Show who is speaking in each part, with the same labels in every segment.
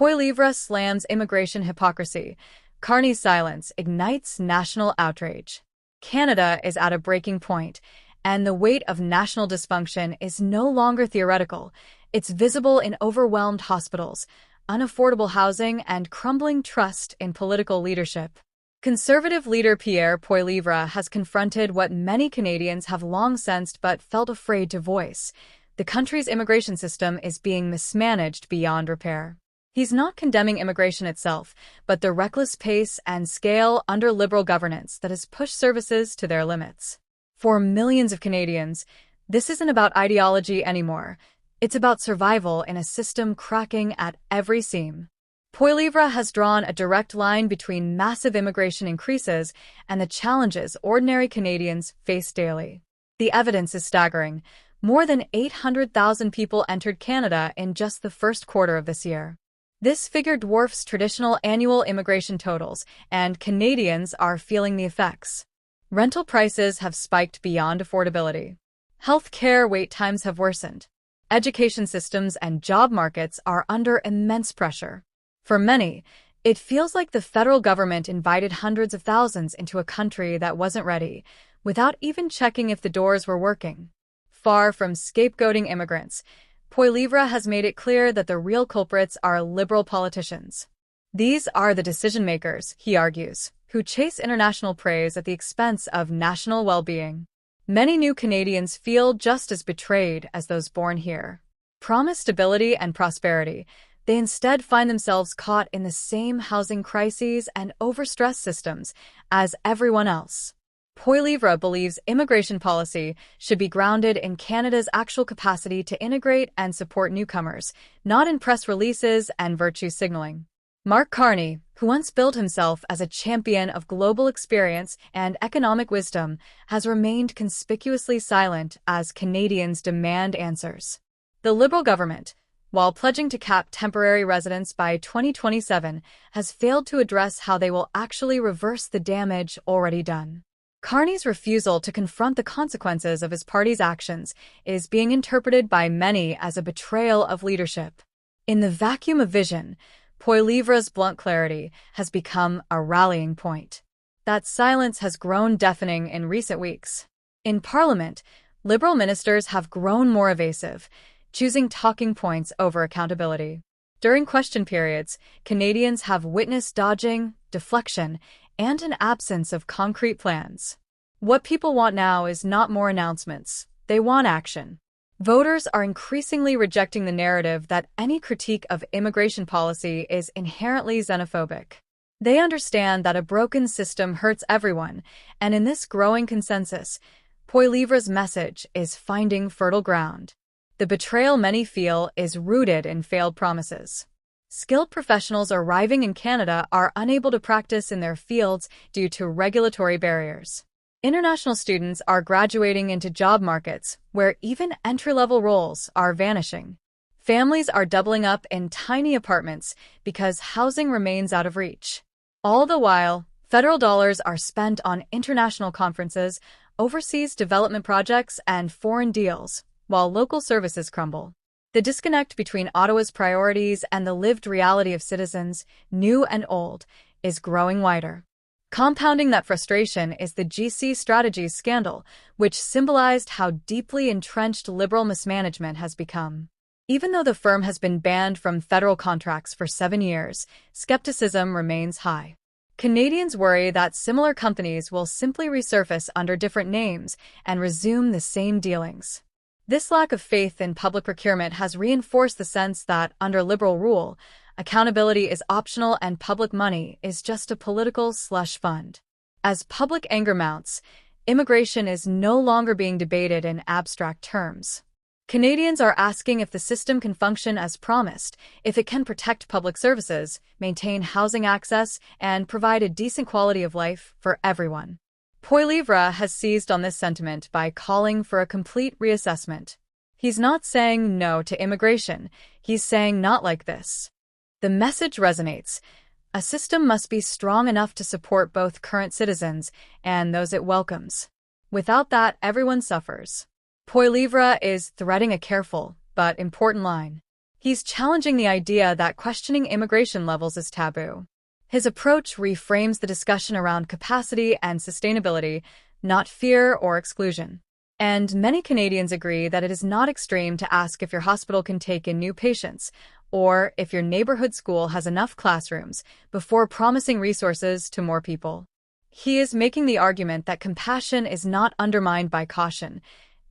Speaker 1: Poilievre slams immigration hypocrisy. Carney's silence ignites national outrage. Canada is at a breaking point, and the weight of national dysfunction is no longer theoretical. It's visible in overwhelmed hospitals, unaffordable housing, and crumbling trust in political leadership. Conservative leader Pierre Poilievre has confronted what many Canadians have long sensed but felt afraid to voice. The country's immigration system is being mismanaged beyond repair. He's not condemning immigration itself, but the reckless pace and scale under Liberal governance that has pushed services to their limits. For millions of Canadians, this isn't about ideology anymore. It's about survival in a system cracking at every seam. Poilievre has drawn a direct line between massive immigration increases and the challenges ordinary Canadians face daily. The evidence is staggering. More than 800,000 people entered Canada in just the first quarter of this year. This figure dwarfs traditional annual immigration totals, and Canadians are feeling the effects. Rental prices have spiked beyond affordability. Healthcare wait times have worsened. Education systems and job markets are under immense pressure. For many, it feels like the federal government invited hundreds of thousands into a country that wasn't ready, without even checking if the doors were working. Far from scapegoating immigrants, Poilievre has made it clear that the real culprits are Liberal politicians. These are the decision-makers, he argues, who chase international praise at the expense of national well-being. Many new Canadians feel just as betrayed as those born here. Promised stability and prosperity, they instead find themselves caught in the same housing crises and overstressed systems as everyone else. Poilievre believes immigration policy should be grounded in Canada's actual capacity to integrate and support newcomers, not in press releases and virtue signaling. Mark Carney, who once billed himself as a champion of global experience and economic wisdom, has remained conspicuously silent as Canadians demand answers. The Liberal government, while pledging to cap temporary residents by 2027, has failed to address how they will actually reverse the damage already done. Carney's refusal to confront the consequences of his party's actions is being interpreted by many as a betrayal of leadership. In the vacuum of vision, Poilievre's blunt clarity has become a rallying point. That silence has grown deafening in recent weeks. In Parliament, Liberal ministers have grown more evasive, choosing talking points over accountability. During question periods, Canadians have witnessed dodging, deflection, and an absence of concrete plans. What people want now is not more announcements. They want action. Voters are increasingly rejecting the narrative that any critique of immigration policy is inherently xenophobic. They understand that a broken system hurts everyone, and in this growing consensus, Poilievre's message is finding fertile ground. The betrayal many feel is rooted in failed promises. Skilled professionals arriving in Canada are unable to practice in their fields due to regulatory barriers. International students are graduating into job markets where even entry-level roles are vanishing. Families are doubling up in tiny apartments because housing remains out of reach. All the while, federal dollars are spent on international conferences, overseas development projects, and foreign deals, while local services crumble. The disconnect between Ottawa's priorities and the lived reality of citizens, new and old, is growing wider. Compounding that frustration is the GC Strategies scandal, which symbolized how deeply entrenched Liberal mismanagement has become. Even though the firm has been banned from federal contracts for 7 years, skepticism remains high. Canadians worry that similar companies will simply resurface under different names and resume the same dealings. This lack of faith in public procurement has reinforced the sense that, under Liberal rule, accountability is optional and public money is just a political slush fund. As public anger mounts, immigration is no longer being debated in abstract terms. Canadians are asking if the system can function as promised, if it can protect public services, maintain housing access, and provide a decent quality of life for everyone. Poilievre has seized on this sentiment by calling for a complete reassessment. He's not saying no to immigration, he's saying not like this. The message resonates. A system must be strong enough to support both current citizens and those it welcomes. Without that, everyone suffers. Poilievre is threading a careful but important line. He's challenging the idea that questioning immigration levels is taboo. His approach reframes the discussion around capacity and sustainability, not fear or exclusion. And many Canadians agree that it is not extreme to ask if your hospital can take in new patients, or if your neighborhood school has enough classrooms, before promising resources to more people. He is making the argument that compassion is not undermined by caution,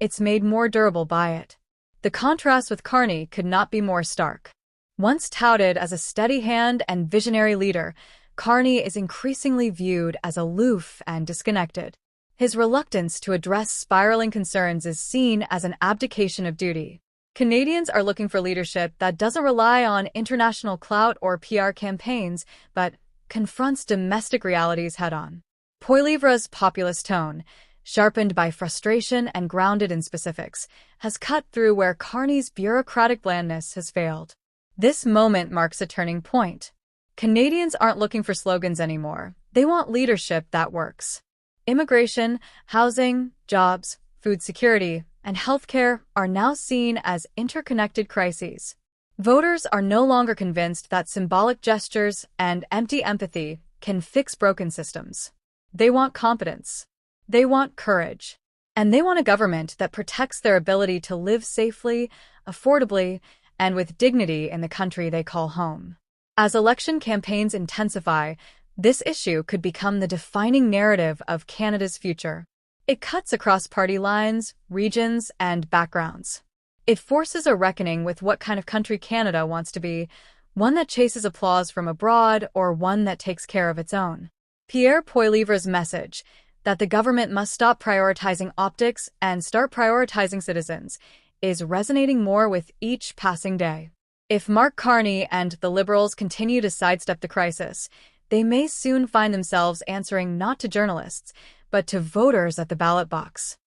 Speaker 1: it's made more durable by it. The contrast with Carney could not be more stark. Once touted as a steady hand and visionary leader, Carney is increasingly viewed as aloof and disconnected. His reluctance to address spiraling concerns is seen as an abdication of duty. Canadians are looking for leadership that doesn't rely on international clout or PR campaigns, but confronts domestic realities head-on. Poilievre's populist tone, sharpened by frustration and grounded in specifics, has cut through where Carney's bureaucratic blandness has failed. This moment marks a turning point. Canadians aren't looking for slogans anymore. They want leadership that works. Immigration, housing, jobs, food security, and healthcare are now seen as interconnected crises. Voters are no longer convinced that symbolic gestures and empty empathy can fix broken systems. They want competence. They want courage. And they want a government that protects their ability to live safely, affordably, and with dignity in the country they call home. As election campaigns intensify, this issue could become the defining narrative of Canada's future. It cuts across party lines, regions, and backgrounds. It forces a reckoning with what kind of country Canada wants to be, one that chases applause from abroad or one that takes care of its own. Pierre Poilievre's message, that the government must stop prioritizing optics and start prioritizing citizens, is resonating more with each passing day. If Mark Carney and the Liberals continue to sidestep the crisis, they may soon find themselves answering not to journalists, but to voters at the ballot box.